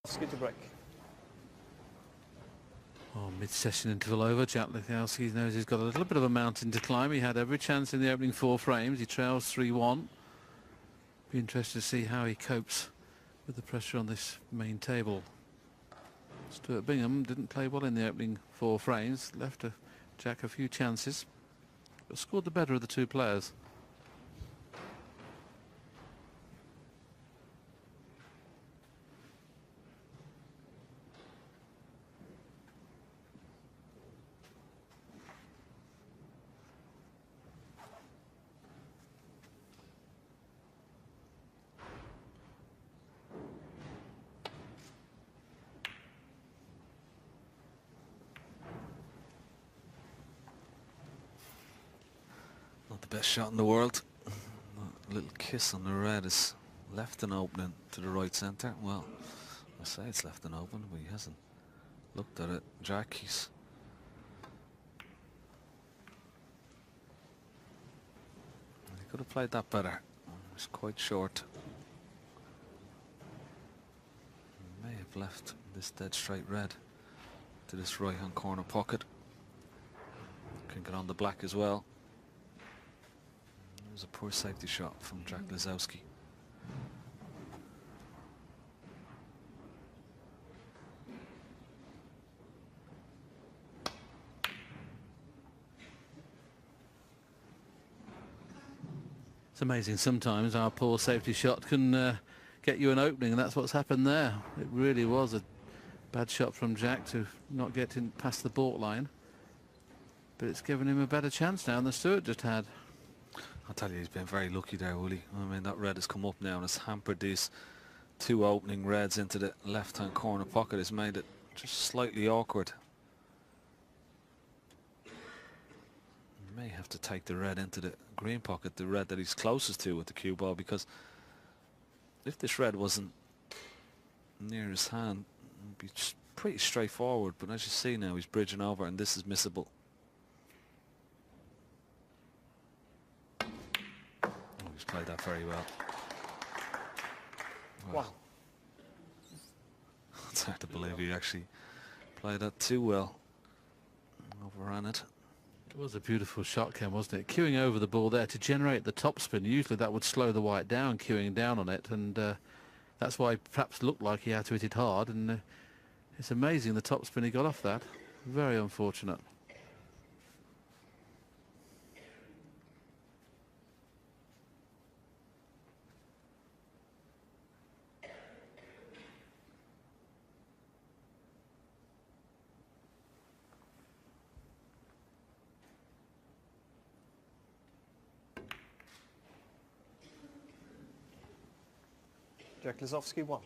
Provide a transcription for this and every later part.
Lisowski to break. Oh, mid-session interval over. Jack Lisowski knows he's got a little bit of a mountain to climb. He had every chance in the opening 4 frames. He trails 3-1. Be interested to see how he copes with the pressure on this main table. Stuart Bingham didn't play well in the opening 4 frames. Left Jack a few chances, but scored the better of the 2 players. Not the best shot in the world. A little kiss on the red is left an opening to the right centre. Well, I say it's left an open, but he hasn't looked at it. Jack, he could have played that better. It's quite short. He may have left this dead straight red to this right hand corner pocket. Can get on the black as well. It was a poor safety shot from Jack Lisowski. It's amazing sometimes our poor safety shot can get you an opening, and that's what's happened there. It really was a bad shot from Jack to not get in past the baulk line, but it's given him a better chance now than Stuart just had. I'll tell you, he's been very lucky there, Willie. I mean, that red has come up now and it's hampered these 2 opening reds into the left-hand corner pocket. It's made it just slightly awkward. He may have to take the red into the green pocket, the red that he's closest to with the cue ball, because if this red wasn't near his hand, it'd be pretty straightforward. But as you see now, he's bridging over and this is missable. He's played that very well. Wow. It's hard to believe he actually played that too well. Overran it. It was a beautiful shot, Ken, wasn't it? Queuing over the ball there to generate the topspin. Usually that would slow the white down, queuing down on it, and that's why it perhaps looked like he had to hit it hard. And it's amazing the topspin he got off that. Very unfortunate. Jack Lisowski 1.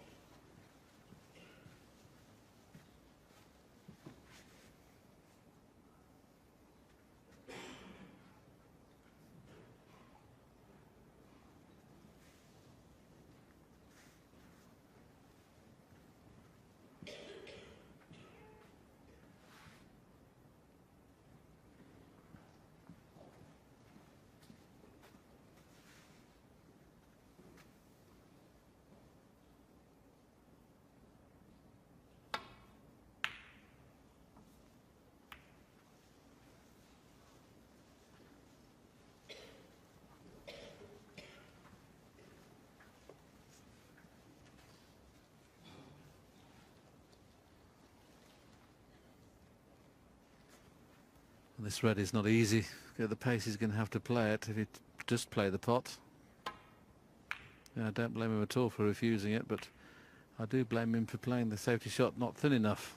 This red is not easy. At the pace he's going to have to play it if he just play the pot. Yeah, I don't blame him at all for refusing it, but I do blame him for playing the safety shot not thin enough.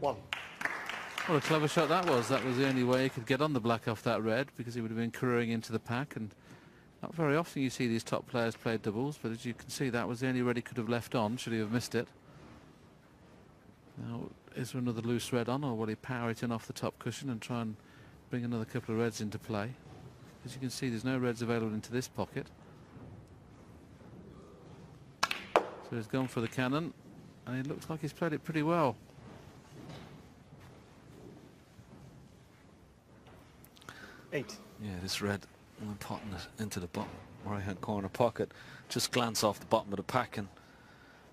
One. What a clever shot that was. That was the only way he could get on the black off that red, because he would have been careering into the pack and Not very often you see these top players play doubles, but as you can see, that was the only red he could have left on should he have missed it. Now, is there another loose red on, or will he power it in off the top cushion and try and bring another couple of reds into play? As you can see, there's no reds available into this pocket. So he's gone for the cannon, and it looks like he's played it pretty well. Eight. Yeah, this red, when potting it into the bottom right-hand corner pocket, just glance off the bottom of the pack and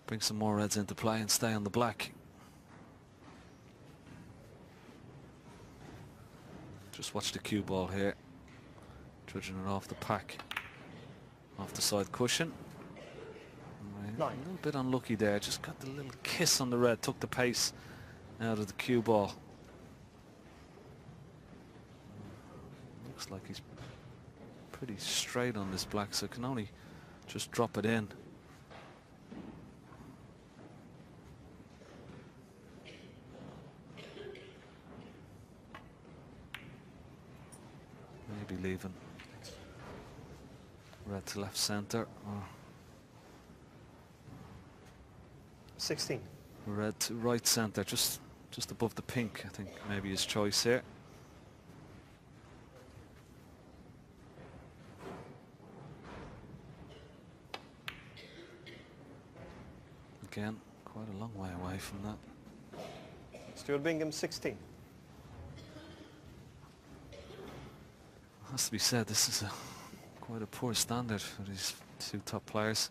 bring some more reds into play and stay on the black. Just watch the cue ball here, trudging it off the pack, off the side cushion. A little bit unlucky there, just got the little kiss on the red, took the pace out of the cue ball. Looks like he's pretty straight on this black, so can only just drop it in. Maybe leaving red to left center, or 16. red to right center, just above the pink. I think maybe his choice here. Again, quite a long way away from that. Stuart Bingham, 16. Has to be said, this is quite a poor standard for these two top players.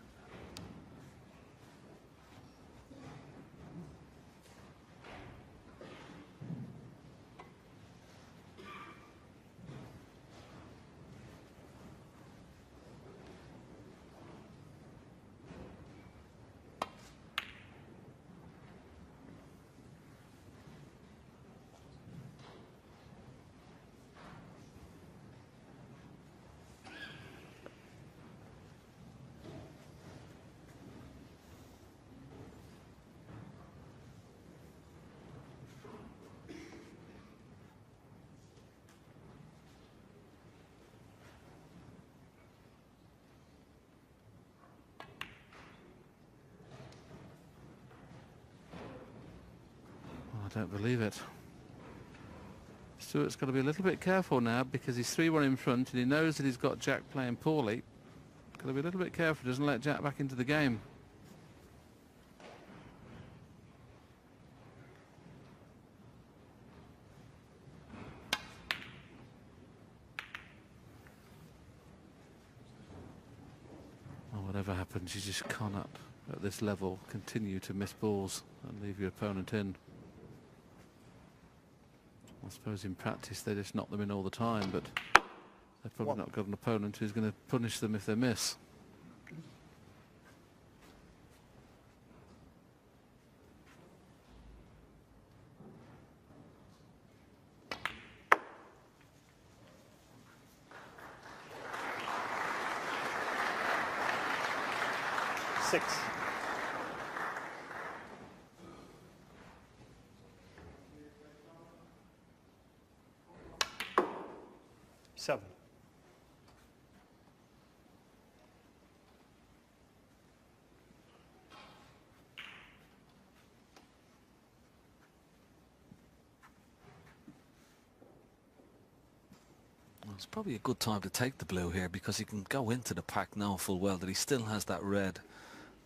I don't believe it. Stuart's got to be a little bit careful now because he's 3-1 in front and he knows that he's got Jack playing poorly. Got to be a little bit careful, doesn't let Jack back into the game. Well, whatever happens, you just cannot, at this level, continue to miss balls and leave your opponent in. I suppose in practice they just knock them in all the time, but they've probably not got an opponent who's going to punish them if they miss. Six. 7. Well, it's probably a good time to take the blue here because he can go into the pack now full well that he still has that red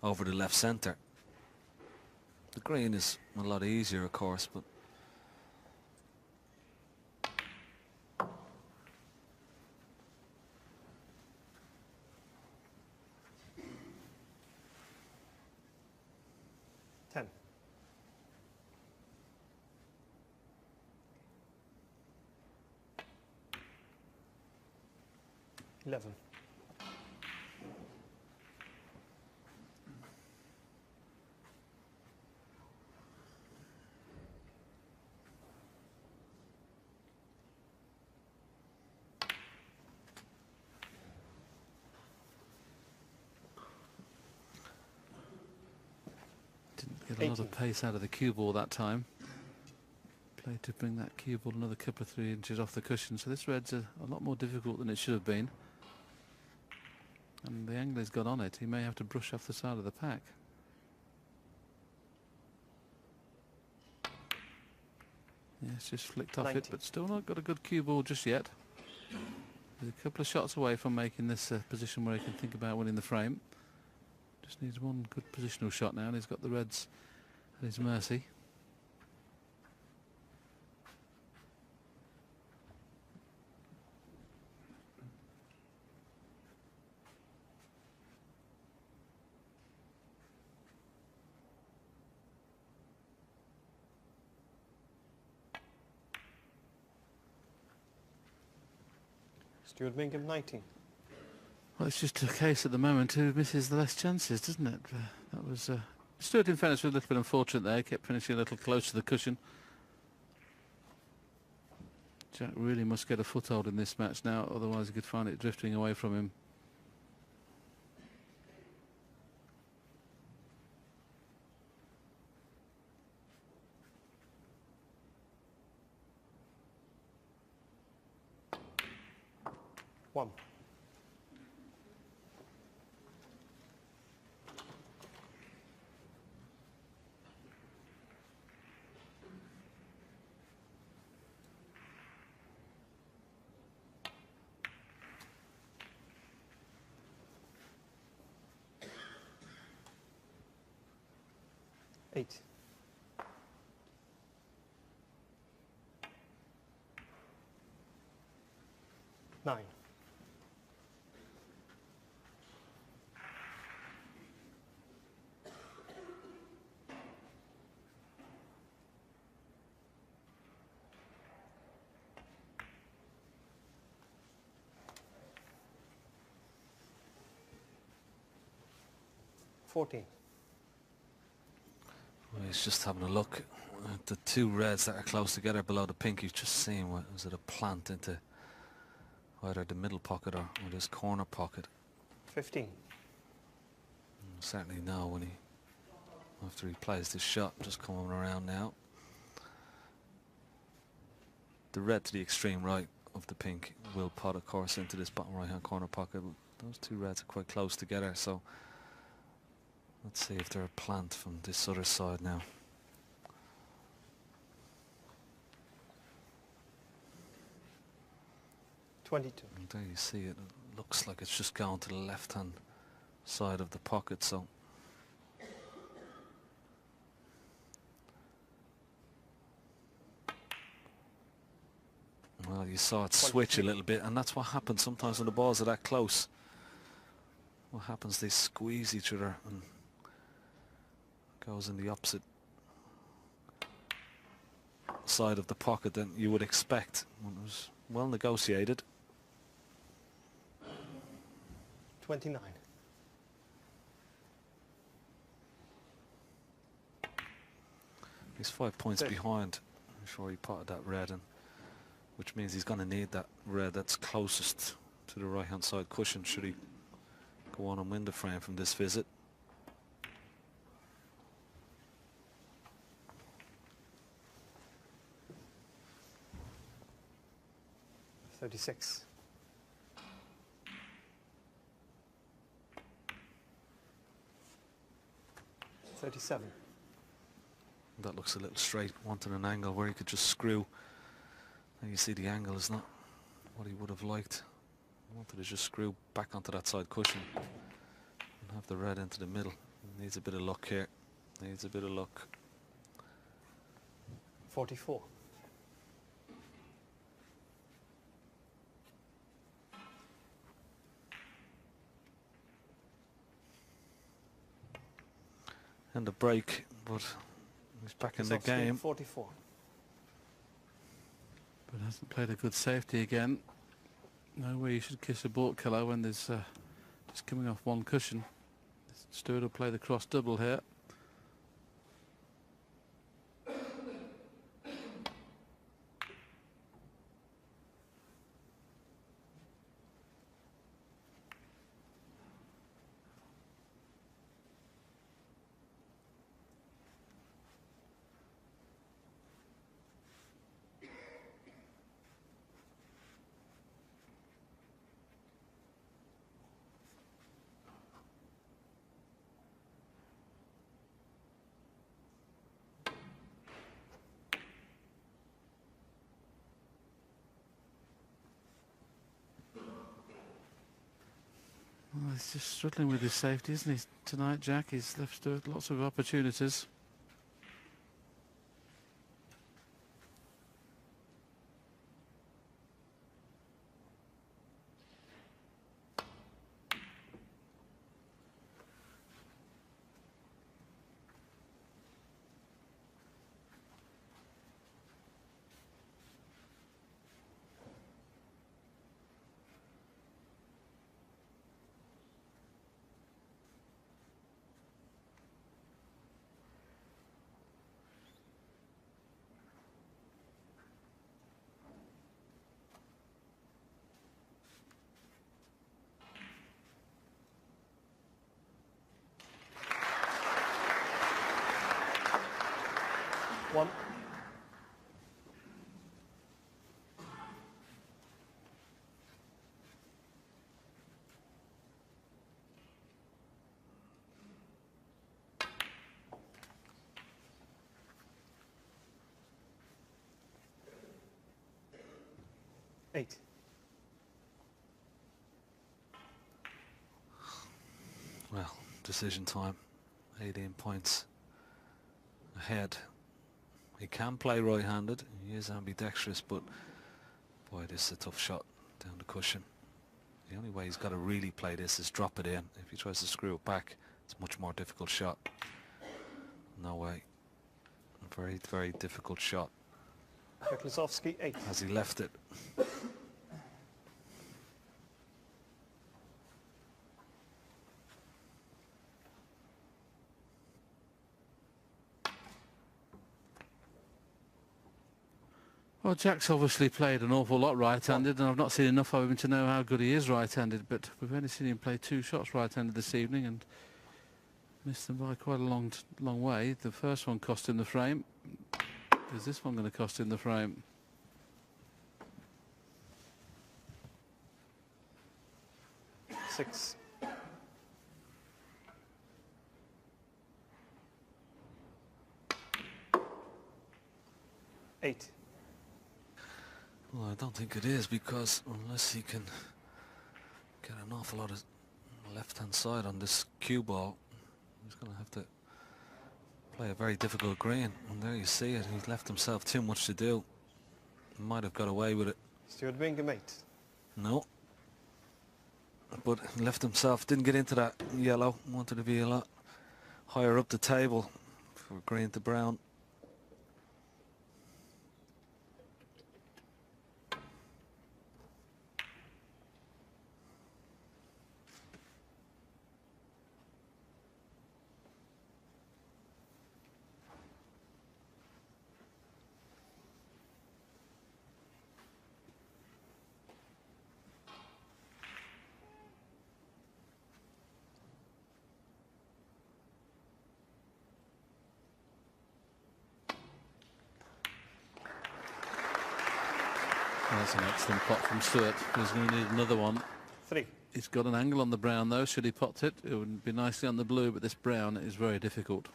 over the left centre. The green is a lot easier, of course, but Ten. 11. Didn't get a lot of pace out of the cue ball that time. Played to bring that cue ball another couple of 3 inches off the cushion, so this red's a lot more difficult than it should have been. and the angle he's got on it, he may have to brush off the side of the pack. Yeah, it's just flicked off 90. it, but still not got a good cue ball just yet. He's a couple of shots away from making this position where he can think about winning the frame. Just needs one good positional shot now, and he's got the reds at his mercy. Stuart Bingham 19. Well, it's just a case at the moment who misses the less chances, doesn't it? That was Stuart, in fairness, was a little bit unfortunate there. Kept finishing a little close to the cushion. Jack really must get a foothold in this match now, otherwise he could find it drifting away from him. One. Eight. Nine. $14. Well, he's just having a look at the two reds that are close together below the pink. He's just seeing what was it, a plant into either the middle pocket or this corner pocket. 15. Certainly now when after he plays this shot, just coming around now. The red to the extreme right of the pink will pot, of course, into this bottom right hand corner pocket. Those two reds are quite close together, so let's see if they're a plant from this other side now. $22. And there you see it. It looks like it's just gone to the left hand side of the pocket, so well, you saw it switch a little bit, and that's what happens sometimes when the balls are that close. What happens, they squeeze each other and goes in the opposite side of the pocket than you would expect. It was well negotiated. 29. He's 5 points 30. behind before he potted that red, and which means he's going to need that red that's closest to the right hand side cushion should he go on and win the frame from this visit. $36. $37. That looks a little straight. Wanted an angle where he could just screw. And you see the angle is not what he would have liked. Wanted to just screw back onto that side cushion and have the red into the middle. Needs a bit of luck here. Needs a bit of luck. 44. And a break, but he's back in the game. 44. But hasn't played a good safety again. No way you should kiss a baulk killer when there's just coming off one cushion. Stuart will play the cross double here. Well, he's just struggling with his safety, isn't he, tonight, Jack? He's left Stuart lots of opportunities. One. Eight. Well, decision time. 18 points ahead. He can play right-handed. He is ambidextrous, but boy, this is a tough shot down the cushion. The only way he's got to really play this is drop it in. If he tries to screw it back, it's a much more difficult shot. No way. A very, very difficult shot. Lisowski, 8. As he left it. Well, Jack's obviously played an awful lot right-handed, and I've not seen enough of him to know how good he is right-handed, but we've only seen him play 2 shots right-handed this evening and missed them by quite a long way. The first one cost him the frame. Is this one going to cost him the frame? Six. Eight. Well, I don't think it is, because unless he can get an awful lot of left-hand side on this cue ball, he's going to have to play a very difficult green. And there you see it. He's left himself too much to do. He might have got away with it. Stuart Bingham, 8. No. But he left himself, didn't get into that yellow. Wanted to be a lot higher up the table for green to brown. That's an excellent pot from Stuart. He's going to need another one. 3. He's got an angle on the brown though. Should he pot it, it would be nicely on the blue, but this brown is very difficult.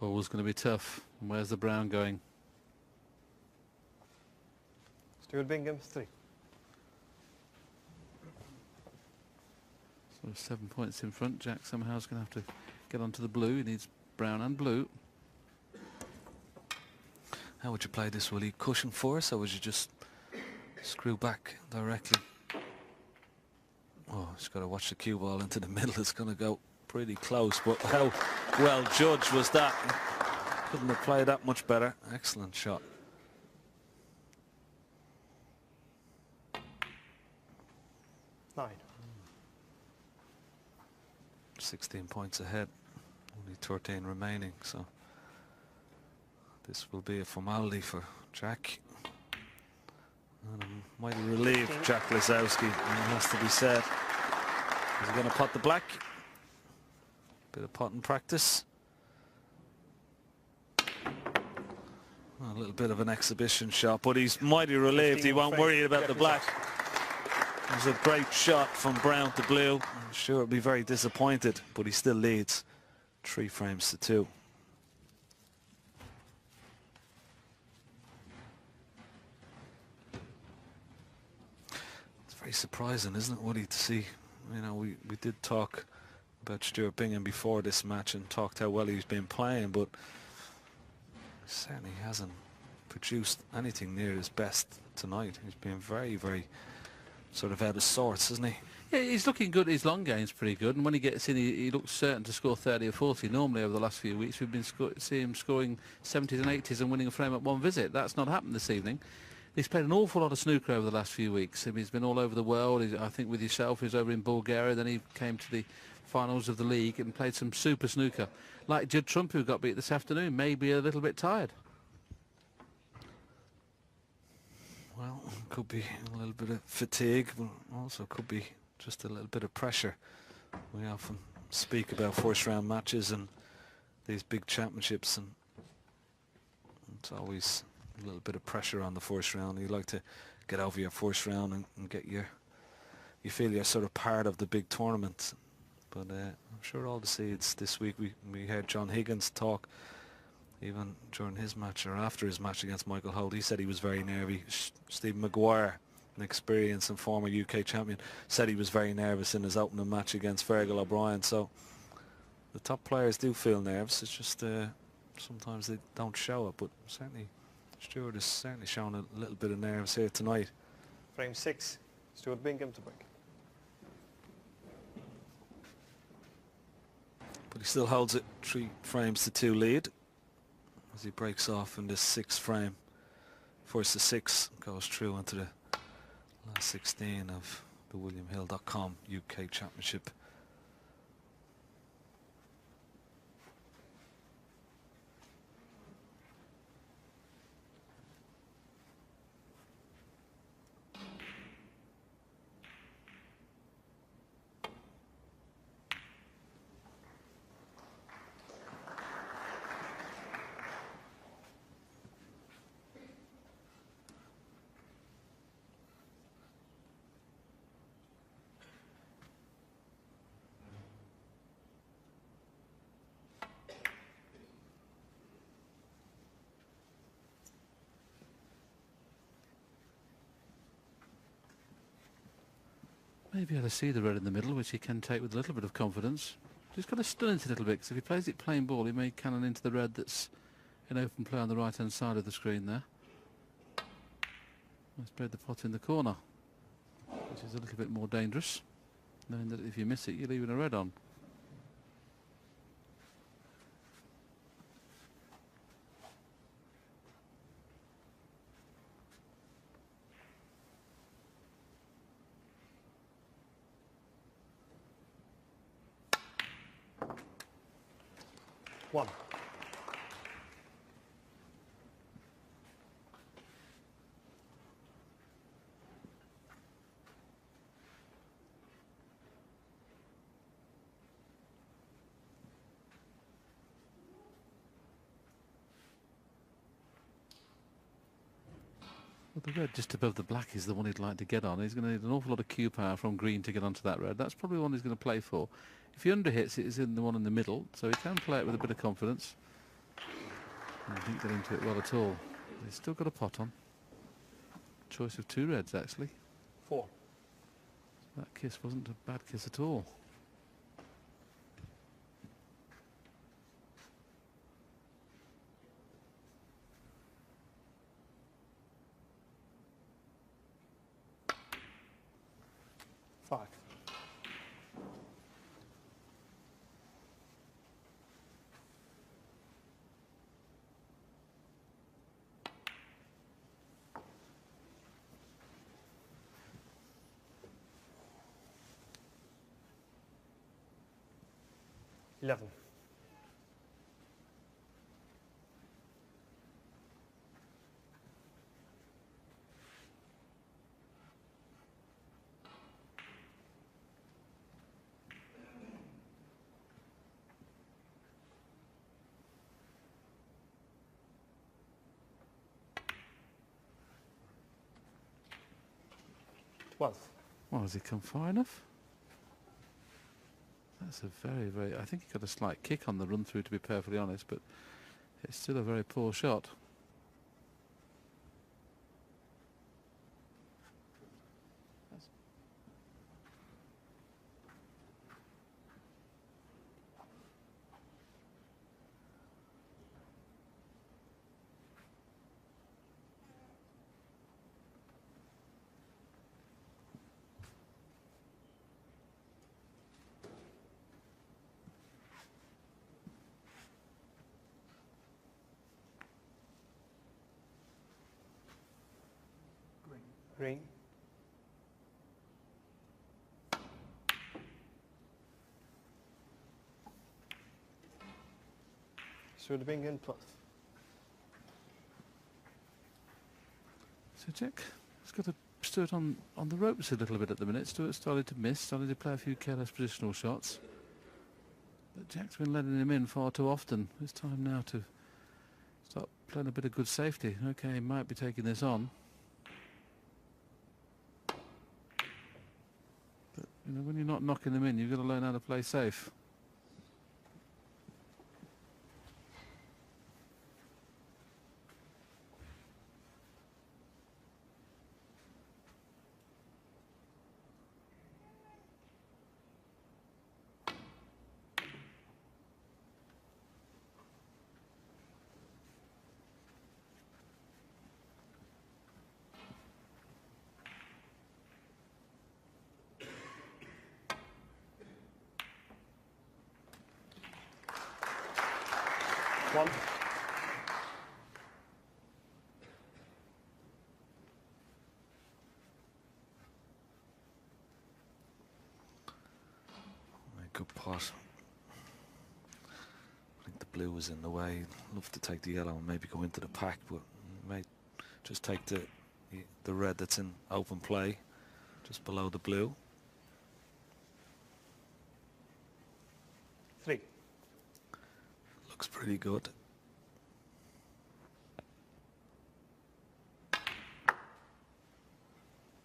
Always going to be tough. And where's the brown going? Stuart Bingham, 3. So 7 points in front. Jack somehow is going to have to get onto the blue. He needs brown and blue. How would you play this? Will he cushion force, or would you just screw back directly? Oh, he's got to watch the cue ball into the middle. It's going to go pretty close, but how well judged was that? Couldn't have played that much better. Excellent shot. Nine. 16 points ahead. Only 13 remaining, so this will be a formality for Jack. And I'm mighty relieved, Jack Lisowski, it has to be said. He's going to pot the black. Bit of potting practice. A little bit of an exhibition shot, but he's mighty relieved. He won't worry about the black. It was a great shot from brown to blue. I'm sure he'll be very disappointed, but he still leads 3 frames to 2. very surprising, isn't it, Woody, to see? You know, we did talk about Stuart Bingham before this match and talked how well he's been playing, but certainly hasn't produced anything near his best tonight. He's been very, very sort of out of sorts, isn't he? Yeah, he's looking good. His long game's pretty good, and when he gets in, he looks certain to score 30 or 40. Normally, over the last few weeks, we've been seeing him scoring 70s and 80s and winning a frame at one visit. That's not happened this evening. He's played an awful lot of snooker over the last few weeks. I mean, he's been all over the world. I think with yourself, he was over in Bulgaria. Then he came to the finals of the league and played some super snooker. Like Judd Trump, who got beat this afternoon, maybe a little bit tired. Well, could be a little bit of fatigue, but also could be just a little bit of pressure. We often speak about first round matches and these big championships, and it's always a little bit of pressure on the first round. You like to get over your first round and get you feel you're sort of part of the big tournament. But I'm sure all the seeds this week, we heard John Higgins talk even during his match or after his match against Michael Holt. He said he was very nervous. Stephen Maguire, an experienced and former UK champion, said he was very nervous in his opening match against Fergal O'Brien. So the top players do feel nervous. It's just sometimes they don't show it, but certainly Stuart has certainly shown a little bit of nerves here tonight. Frame 6, Stuart Bingham to break. But he still holds it 3 frames to 2 lead as he breaks off in this 6th frame. First to 6 goes through into the last 16 of the WilliamHill.com UK Championship. Maybe able to see the red in the middle, which he can take with a little bit of confidence. Just got to stun it a little bit, because if he plays it plain ball, he may cannon into the red that's in open play on the right-hand side of the screen there. He's played the pot in the corner, which is a little bit more dangerous, knowing that if you miss it, you're leaving a red on. One. Well, the red just above the black is the one he'd like to get on. He's going to need an awful lot of cue power from green to get onto that red. That's probably the one he's going to play for. If he underhits it, it's in the one in the middle, so he can play it with a bit of confidence. And he didn't get into it well at all. He's still got a pot on. Choice of 2 reds, actually. 4. That kiss wasn't a bad kiss at all. Five. Eleven. Well, has he come far enough? That's a very, very... I think he got a slight kick on the run through, to be perfectly honest, but it's still a very poor shot. Green. Stuart Bingham, 12. So Jack has got Stuart on the ropes a little bit at the minute. Stuart started to miss, started to play a few careless positional shots. But Jack's been letting him in far too often. It's time now to start playing a bit of good safety. Okay, he might be taking this on. But, you know, when you're not knocking them in, you've got to learn how to play safe. One. Good pot. I think the blue was in the way. Love to take the yellow and maybe go into the pack, but may just take the red that's in open play just below the blue. 3. Looks pretty good.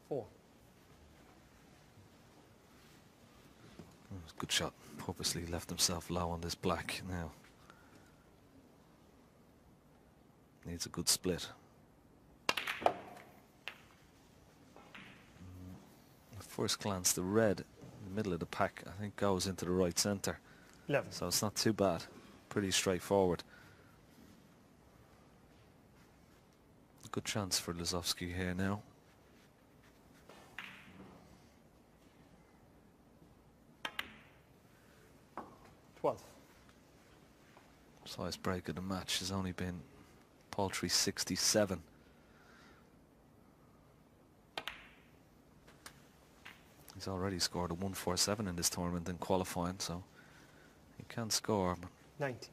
Four. Good shot. Purposely left himself low on this black now. Needs a good split. At first glance, the red in the middle of the pack, I think, goes into the right centre. 11. So it's not too bad. Pretty straightforward. Good chance for Lisowski here now. Size break of the match has only been paltry 67. He's already scored a 147 in this tournament in qualifying, so he can score, but 90.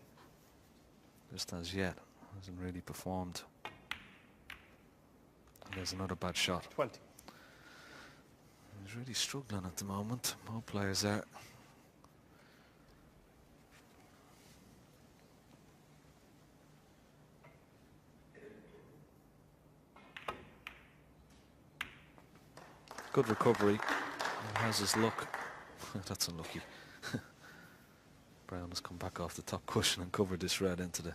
just as yet hasn't really performed. And there's another bad shot. 20. He's really struggling at the moment. Both players are. Good recovery. He has his luck. That's unlucky. Brown has come back off the top cushion and covered this red into the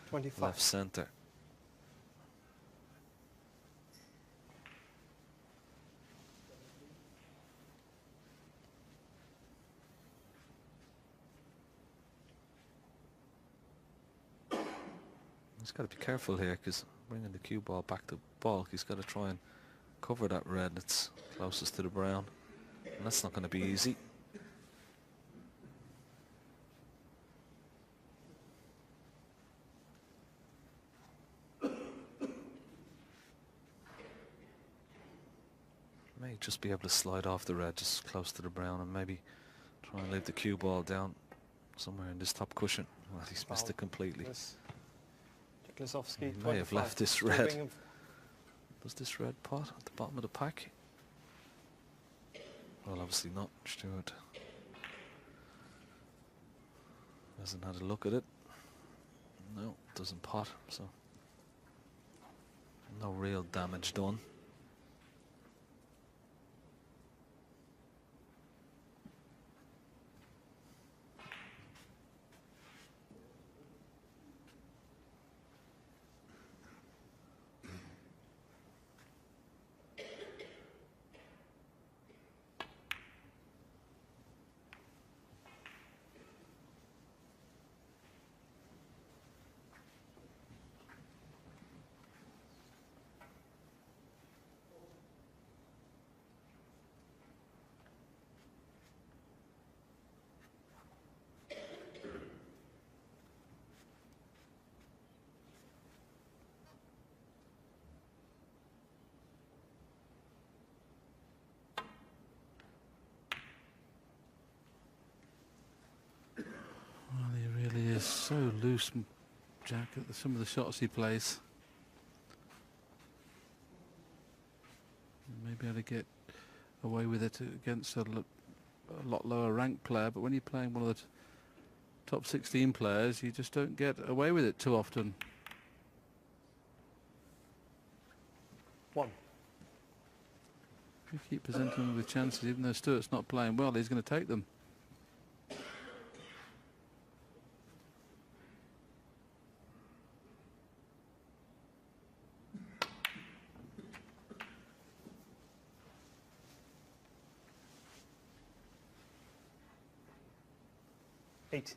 25. left centre. He's got to be careful here because bringing the cue ball back to bulk, he's got to try and cover that red that's closest to the brown, and that's not going to be easy. May just be able to slide off the red just close to the brown and maybe try and leave the cue ball down somewhere in this top cushion. Well, he's missed it completely. Lisowski, He may have left this red. Was this red pot at the bottom of the pack? Well, obviously not. Stuart hasn't had a look at it. No, doesn't pot, so no real damage done. so loose, Jack, at some of the shots he plays. Maybe able to get away with it against a lot lower ranked player, but when you're playing one of the top 16 players, you just don't get away with it too often. 1. If you keep presenting him with chances, even though Stuart's not playing well, he's going to take them. Eight.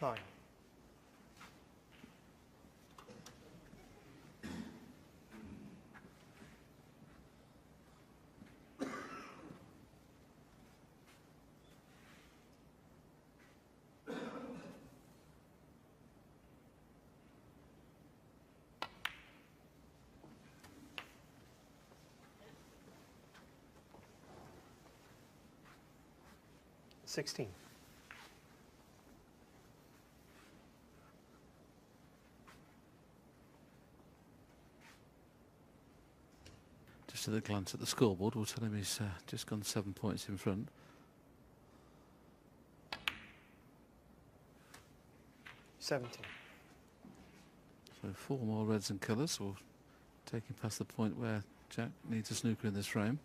9. $16. Just at a glance at the scoreboard, we'll tell him he's just gone 7 points in front. 17. So 4 more reds and colours, will take him past the point where Jack needs a snooker in this frame.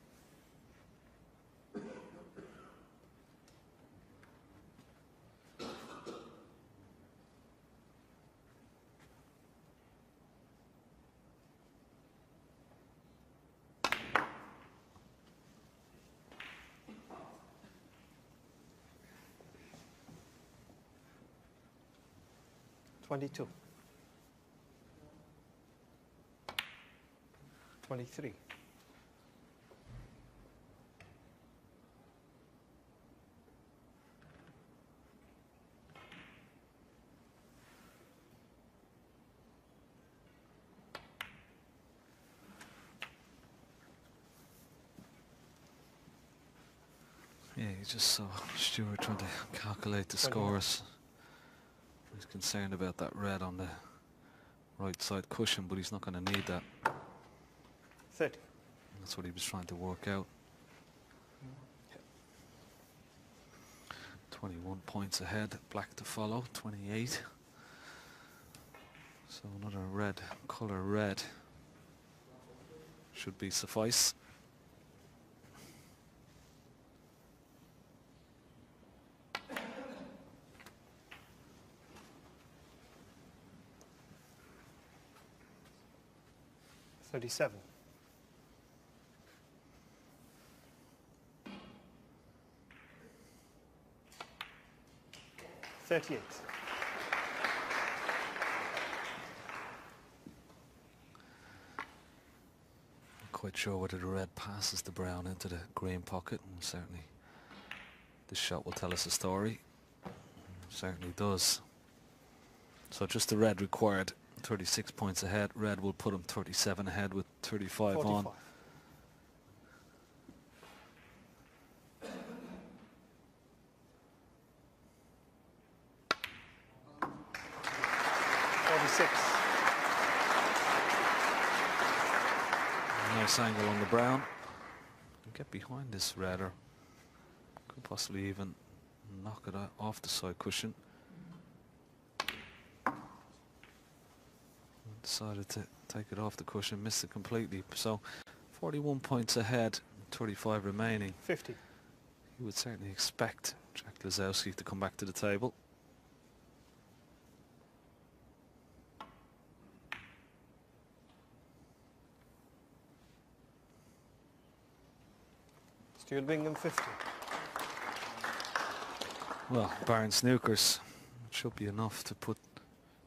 $22. 23. Yeah, you just saw Stuart trying to calculate the scores. He's concerned about that red on the right side cushion, but he's not going to need that. 30. That's what he was trying to work out. 21 points ahead, black to follow, 28. So another red, colour red, should be suffice. $37. 38. Quite sure whether the red passes the brown into the green pocket, and certainly this shot will tell us a story. Certainly does. So just the red required 36 points ahead. Red will put him 37 ahead with 35 45. on. Nice angle on the brown. Get behind this red, or could possibly even knock it off the side cushion. Decided to take it off the cushion, missed it completely. So 41 points ahead, 35 remaining. 50. You would certainly expect Jack Lisowski to come back to the table. Stuart Bingham 50. Well, barring snookers, it should be enough to put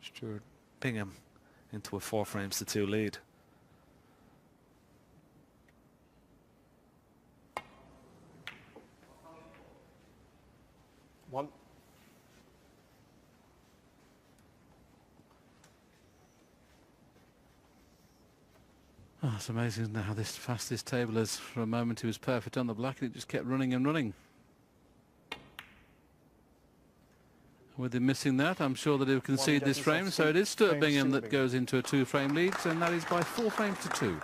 Stuart Bingham into a 4-frames-to-2 lead. One. Oh, it's amazing, isn't it, how this fast this table is. For a moment he was perfect on the black and it just kept running and running. With him missing that, I'm sure that he'll concede this frame. So it is Stuart Bingham that goes into a 2-frame lead, and that is by 4 frames to 2.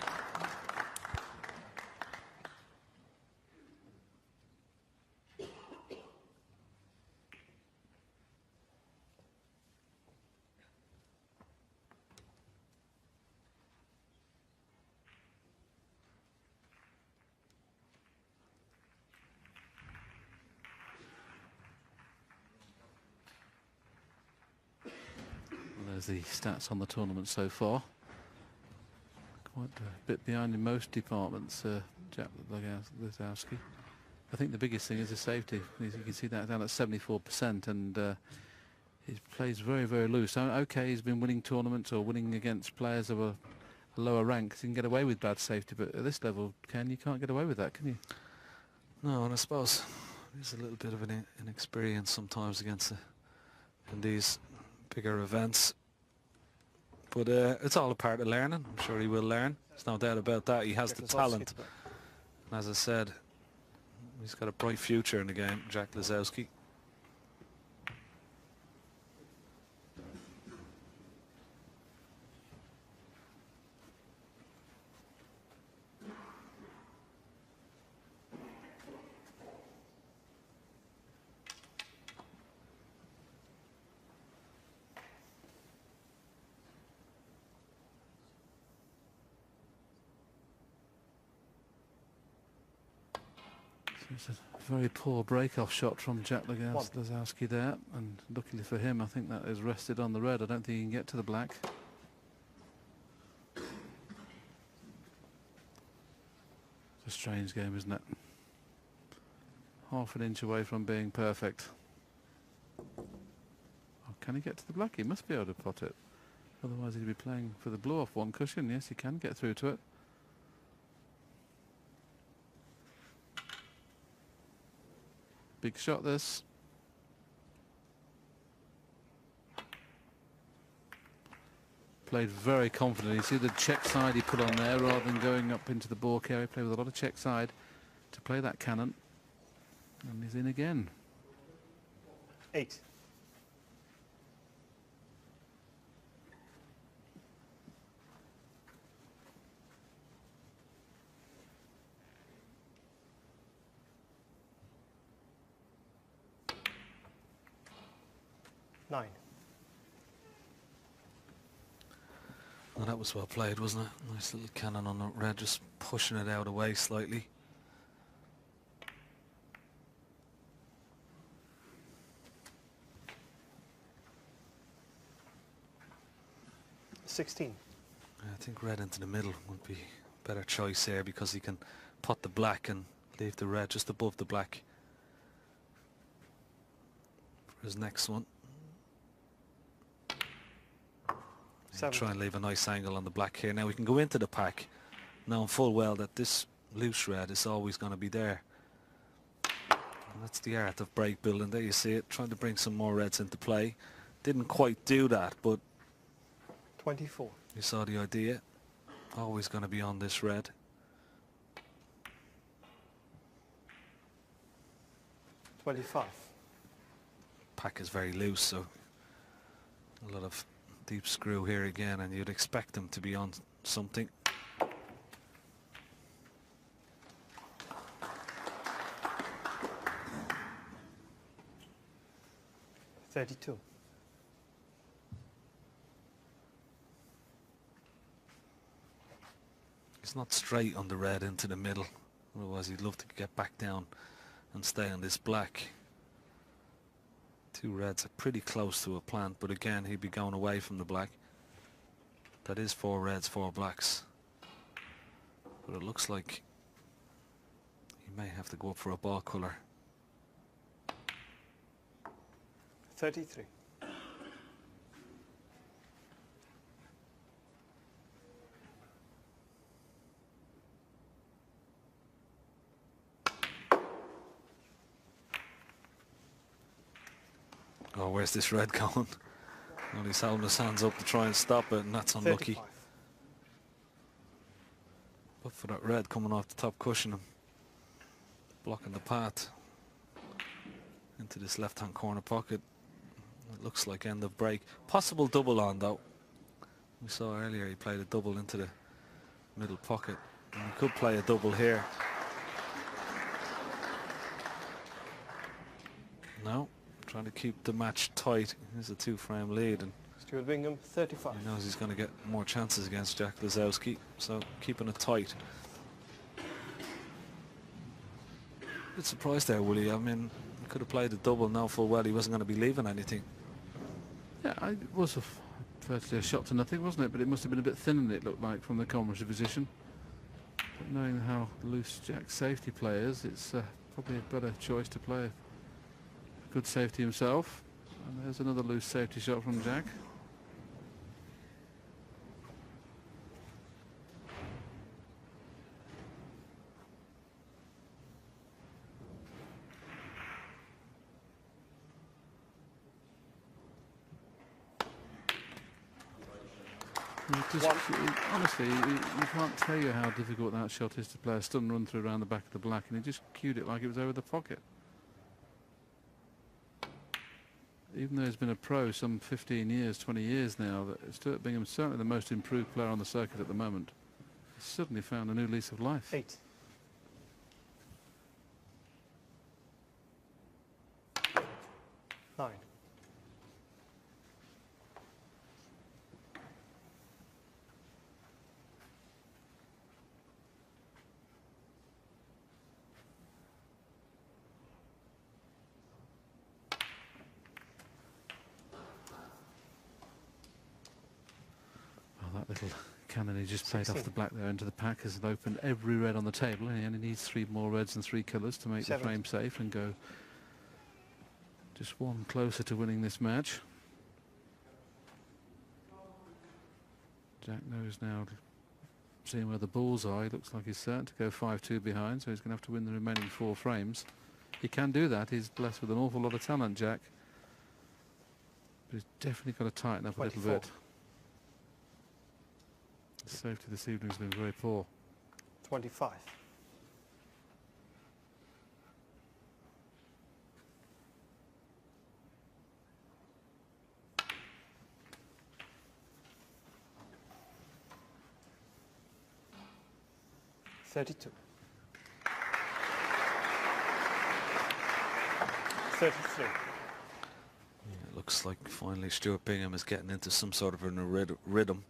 There's the stats on the tournament so far. Quite a bit behind in most departments, Jack Lisowski. I think the biggest thing is the safety. You can see that down at 74%, and he plays very, very loose. Okay, he's been winning tournaments or winning against players of a lower rank. So you can get away with bad safety, but at this level, you can't get away with that, can you? No, and I suppose there's a little bit of an inexperience sometimes against in these bigger events. But it's all a part of learning. I'm sure he will learn. There's no doubt about that. He has the talent. And as I said, he's got a bright future in the game, Jack Lisowski. It's a very poor break-off shot from Jack Lisowski there, and luckily for him, I think that is rested on the red. I don't think he can get to the black. It's a strange game, isn't it? Half an inch away from being perfect. Oh, can he get to the black? He must be able to pot it. Otherwise he'd be playing for the blow-off one cushion. Yes, he can get through to it. Big shot this. Played very confidently. You see the check side he put on there rather than going up into the balk area. Played with a lot of check side to play that cannon. And he's in again. 8. Well, that was well played, wasn't it? Nice little cannon on the red, just pushing it out away slightly. I think red into the middle would be a better choice here, because he can pot the black and leave the red just above the black for his next one. Try and leave a nice angle on the black here. Now we can go into the pack knowing full well that this loose red is always going to be there. And that's the art of break building. There you see it, trying to bring some more reds into play. Didn't quite do that, but 24. You saw the idea. Always going to be on this red. 25. Pack is very loose, so a lot of deep screw here again, and you'd expect them to be on something. $32. It's not straight on the red into the middle, otherwise he'd love to get back down and stay on this black. Two reds are pretty close to a plant, but again he'd be going away from the black. That is 4 reds, 4 blacks, but it looks like he may have to go up for a ball colour. 33. Oh, where's this red going? Well, he's holding his hands up to try and stop it, and that's unlucky. 35. But for that red coming off the top cushion and blocking the path into this left-hand corner pocket. It looks like end of break. Possible double on though. We saw earlier he played a double into the middle pocket. And he could play a double here. No, trying to keep the match tight. Here's a 2-frame lead, and Stuart Bingham, 35. he knows he's going to get more chances against Jack Lisowski, so keeping it tight. Bit surprised there, Willie. I mean, he could have played a double now full well he wasn't going to be leaving anything. Yeah, it was virtually a shot to nothing, wasn't it? But it must have been a bit thin, it looked like, from the commentary position. But knowing how loose Jack's safety players, it's probably a better choice to play a good safety himself. And there's another loose safety shot from Jack. Honestly, you can't tell you how difficult that shot is to play a stun run through around the back of the black, and he just cued it like it was over the pocket. Even though he's been a pro some 15 years, 20 years now, Stuart Bingham's certainly the most improved player on the circuit at the moment. He's suddenly found a new lease of life. 8. 9. That little cannon he just played 16. off the black there into the pack has opened every red on the table, and he only needs 3 more reds and 3 colours to make 7. the frame safe and go just one closer to winning this match. Jack knows now, seeing where the balls are, he looks like he's certain to go 5-2 behind, so he's going to have to win the remaining 4 frames. He can do that. He's blessed with an awful lot of talent, Jack. But he's definitely got to tighten up 24. a little bit. The safety this evening has been very poor. 25. $32. 33. It looks like finally Stuart Bingham is getting into some sort of a rhythm.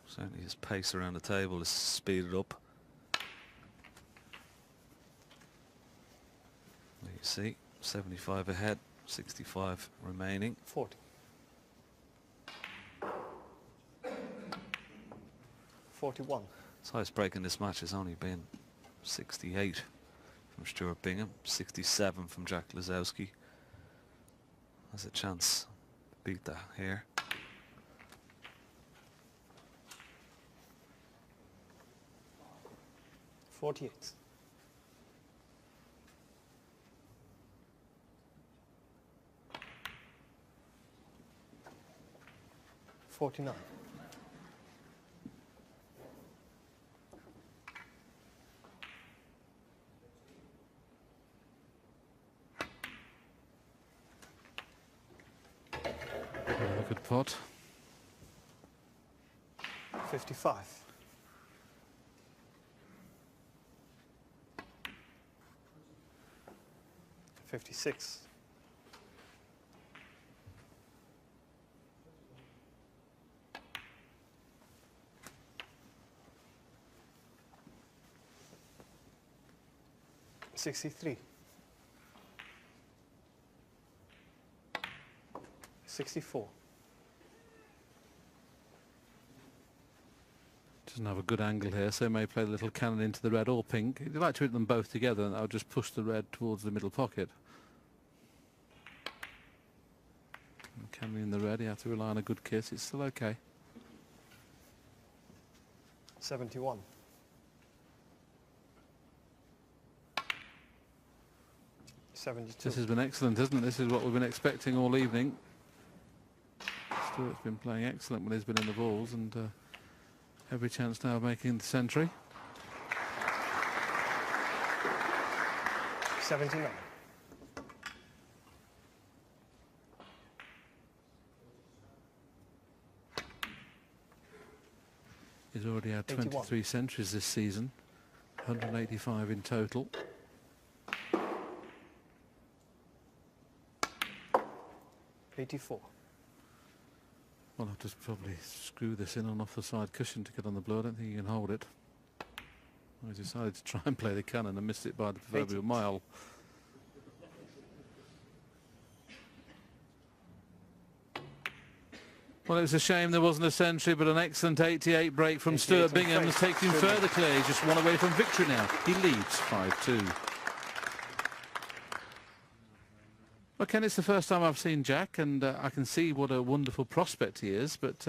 Certainly his pace around the table is speeded up. There you see, 75 ahead, 65 remaining. 40. 41. His highest break in this match has only been 68 from Stuart Bingham, 67 from Jack Lisowski. Has a chance to beat that here. 48. 49. 'Good pot. 55. 56. 63. 64. Doesn't have a good angle here, so he may play the little cannon into the red or pink. He'd like to hit them both together, and I'll just push the red towards the middle pocket. And cannon in the red, you have to rely on a good kiss. It's still okay. 71. 72. This has been excellent, isn't it? This is what we've been expecting all evening. Stuart's been playing excellent when he's been in the balls, and Every chance now of making the century. 79. He's already had 81. 23 centuries this season, 185 in total. 84. Well, I'll just probably screw this in on off the side cushion to get on the blue. I don't think you can hold it. I decided to try and play the cannon and missed it by the proverbial mile. Well, it's a shame there wasn't a century, but an excellent 88 break from Stuart Bingham has taken him further clear. He's just one away from victory now. He leads 5-2. Well, Ken, it's the first time I've seen Jack, and I can see what a wonderful prospect he is. But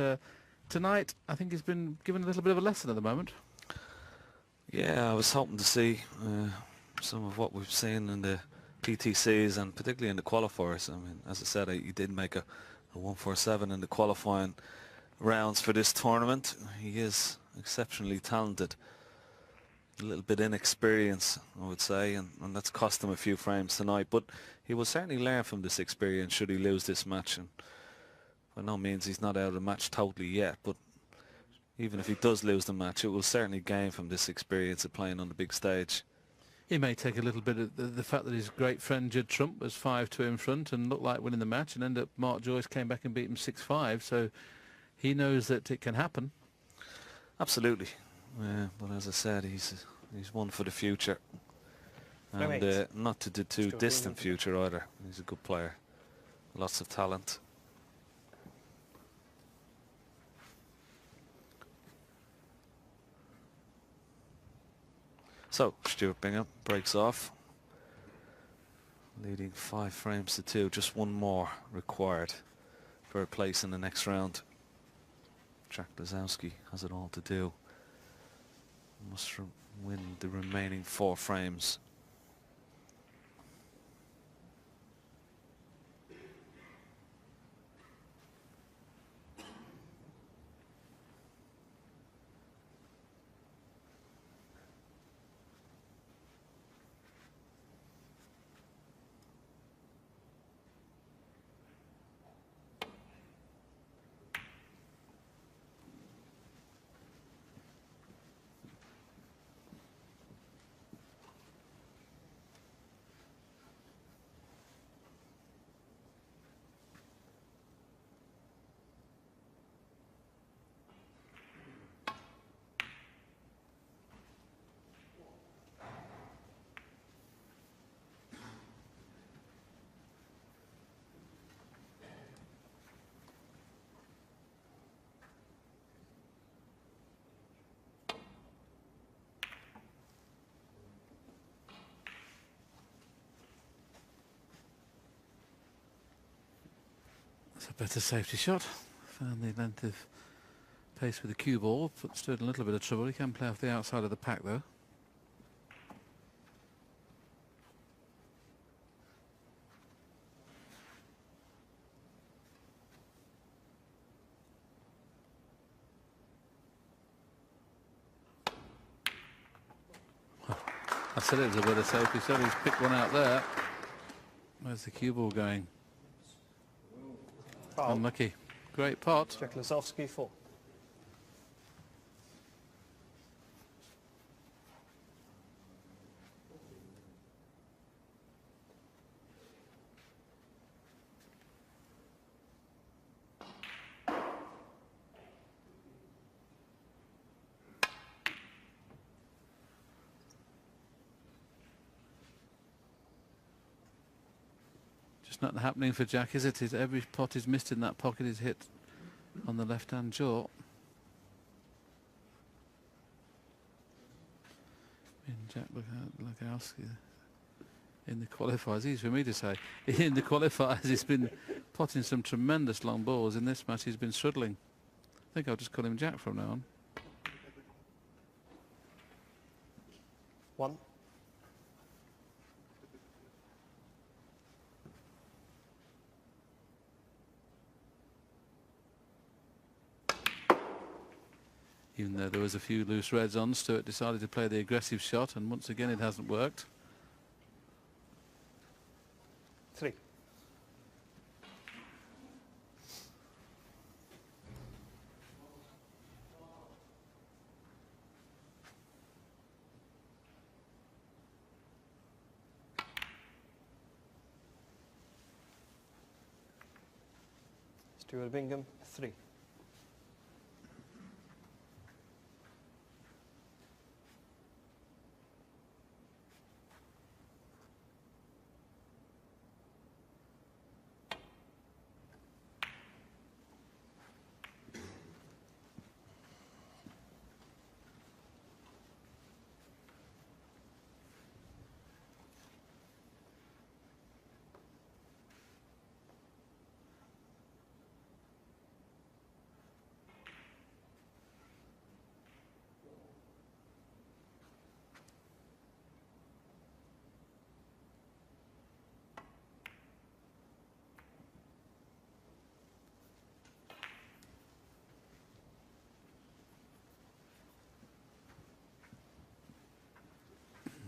tonight, I think he's been given a little bit of a lesson at the moment. Yeah, I was hoping to see some of what we've seen in the PTCs and particularly in the qualifiers. I mean, as I said, he did make a 147 in the qualifying rounds for this tournament. He is exceptionally talented. A little bit inexperienced, I would say, and that's cost him a few frames tonight. But he will certainly learn from this experience should he lose this match. And by no means he's not out of the match totally yet, but even if he does lose the match, it will certainly gain from this experience of playing on the big stage. He may take a little bit of the fact that his great friend Judd Trump was 5-2 in front and looked like winning the match, and ended up Mark Joyce came back and beat him 6-5, so he knows that it can happen. Absolutely. But as I said, he's one for the future, and not to the too distant future either. He's a good player, lots of talent. So Stuart Bingham breaks off, leading 5 frames to 2. Just one more required for a place in the next round. Jack Lisowski has it all to do. Must win the remaining 4 frames. That's a better safety shot. Found the length of pace with the cue ball. Put Stuart in a little bit of trouble. He can play off the outside of the pack though. I said it was a bit of safety shot. He's picked one out there. Where's the cue ball going? Foul. Unlucky. Great pot. Jack Lisowski 4. It's not happening for Jack, is it? Every pot is missed in that pocket is hit on the left-hand jaw. Jack Lisowski in the qualifiers, easy for me to say. In the qualifiers, he's been potting some tremendous long balls. In this match, he's been struggling. I think I'll just call him Jack from now on. 1. Even though there was a few loose reds on, Stuart decided to play the aggressive shot, and once again it hasn't worked. 3. Stuart Bingham, 3.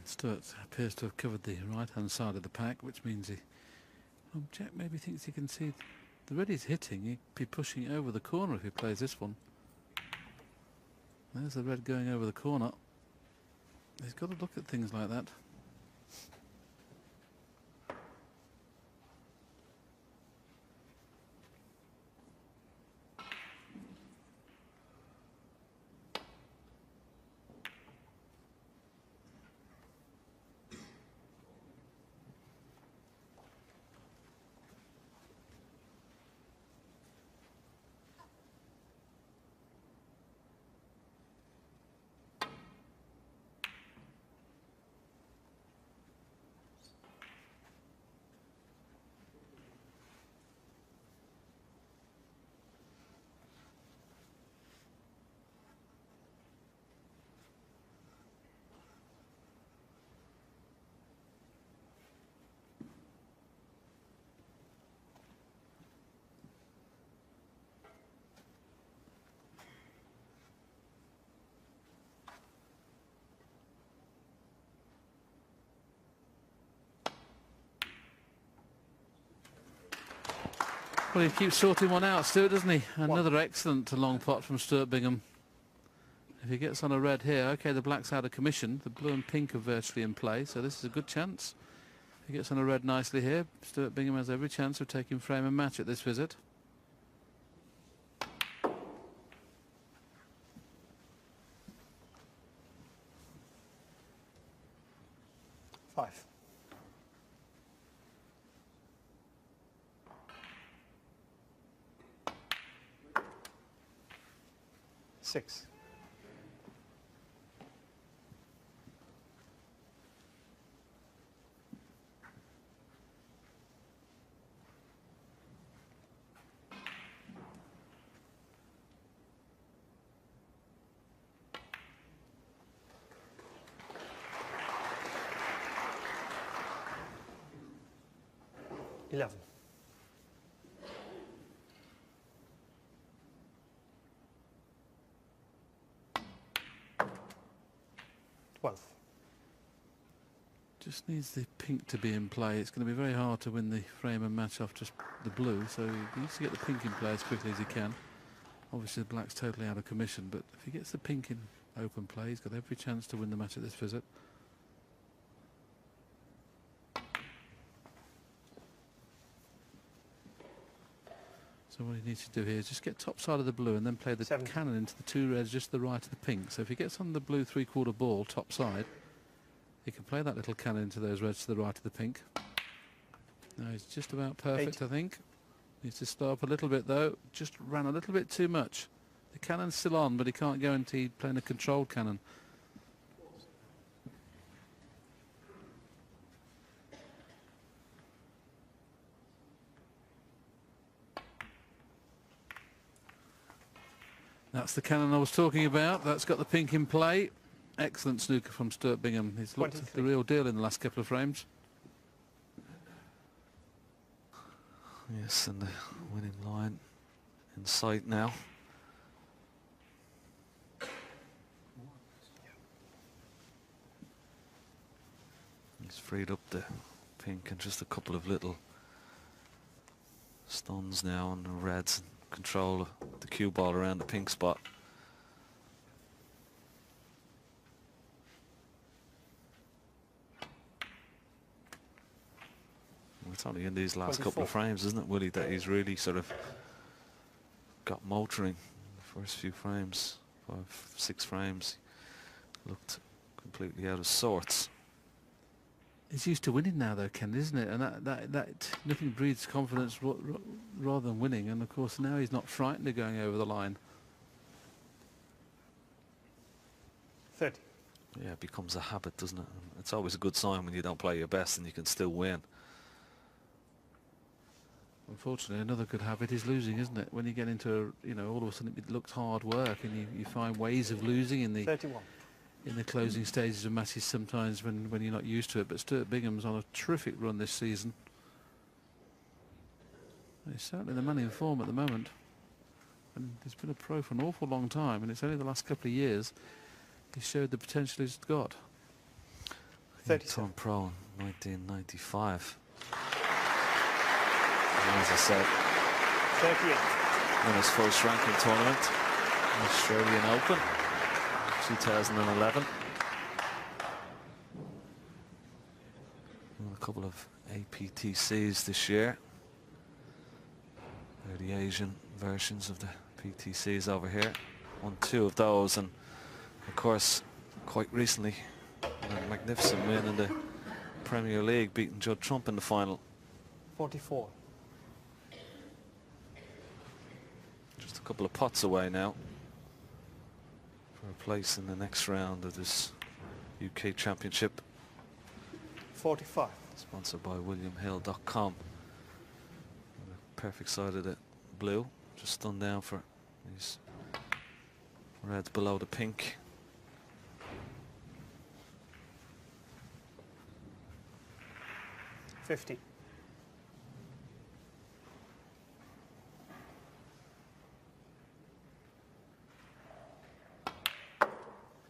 Stuart appears to have covered the right-hand side of the pack, which means he... Well, Jack maybe thinks he can see the red he's hitting. He'd be pushing over the corner if he plays this one. There's the red going over the corner. He's got to look at things like that. Well, he keeps sorting one out, Stuart, doesn't he? Another excellent long pot from Stuart Bingham. If he gets on a red here, okay, the black's out of commission. The blue and pink are virtually in play, so this is a good chance. If he gets on a red nicely here, Stuart Bingham has every chance of taking frame and match at this visit. 5. 6. 11. 12. Just needs the pink to be in play. It's going to be very hard to win the frame and match off just the blue, so he needs to get the pink in play as quickly as he can. Obviously the black's totally out of commission, but if he gets the pink in open play, he's got every chance to win the match at this visit. So what he needs to do here is just get top side of the blue and then play the 7. cannon into the two reds just to the right of the pink. So if he gets on the blue three-quarter ball top side, he can play that little cannon into those reds to the right of the pink. Now he's just about perfect, 8. I think. Needs to stop a little bit though. Just ran a little bit too much. The cannon's still on, but he can't guarantee playing a controlled cannon. That's the cannon I was talking about. That's got the pink in play. Excellent snooker from Stuart Bingham. He's looked at the real deal in the last couple of frames. Yes, and the winning line in sight now. He's freed up the pink and just a couple of little stuns now on the reds, and control of the cue ball around the pink spot. It's only in these last 24. couple of frames, isn't it, Willie, that he's really sort of got motoring. The first few frames, 5, 6 frames, looked completely out of sorts. He's used to winning now, though, Ken, isn't it? And that nothing breeds confidence rather than winning. And of course, now he's not frightened of going over the line. 30. Yeah, it becomes a habit, doesn't it? And it's always a good sign when you don't play your best and you can still win. Unfortunately, another good habit is losing, isn't it? When you get into, you know, all of a sudden it looks hard work, and you find ways of losing in the 31. in the closing stages of matches sometimes when you're not used to it. But Stuart Bingham's on a terrific run this season. He's certainly the man in form at the moment. And he's been a pro for an awful long time, and it's only the last couple of years he showed the potential he's got. 37. Turned pro in 1995. And as I said, 38. in his first ranking tournament, Australian Open, 2011. And a couple of APTCs this year. They're the Asian versions of the PTCs over here. Won 2 of those, and of course, quite recently, a magnificent win in the Premier League, beating Judd Trump in the final. 44. Just a couple of pots away now for a place in the next round of this UK Championship, 45. sponsored by WilliamHill.com. The perfect side of the blue, just stunned down for these reds below the pink. $50.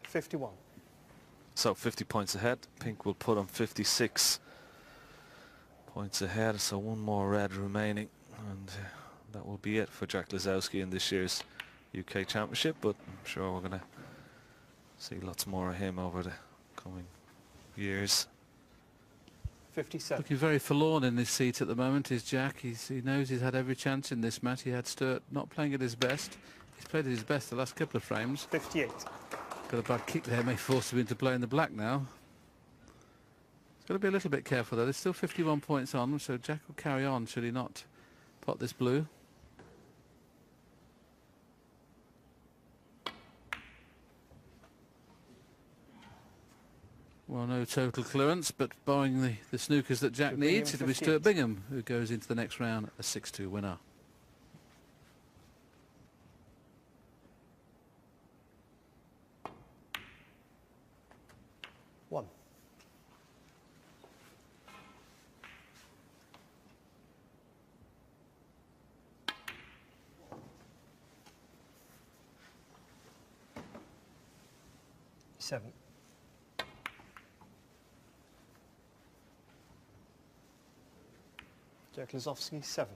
51. So 50 points ahead. Pink will put on 56 points ahead. So one more red remaining, and that will be it for Jack Lisowski in this year's UK Championship. But I'm sure we're going to see lots more of him over the coming years. 57. Looking very forlorn in this seat at the moment is Jack. He knows he's had every chance in this match. He had Stuart not playing at his best. He's played at his best the last couple of frames. 58. Got a bad kick there, may force him into playing the black now. He's got to be a little bit careful though. There's still 51 points on, so Jack will carry on should he not pot this blue. Well, no total clearance, but barring the snookers that Jack needs, it'll be Stuart Bingham who goes into the next round a 6-2 winner. One. Seven. Jack Lisowski, 7.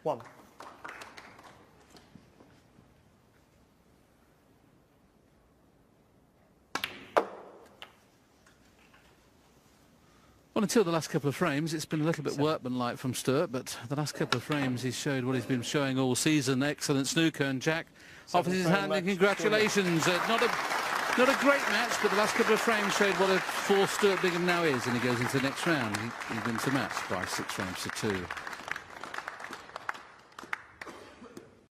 One. Well, until the last couple of frames, it's been a little bit 7. workmanlike from Stuart, but the last couple of frames he's showed what he's been showing all season. Excellent snooker, and Jack offers his hand and congratulations. Not a great match, but the last couple of frames showed what a force Stuart Bingham now is, and he goes into the next round. He wins the match by 6 frames to 2.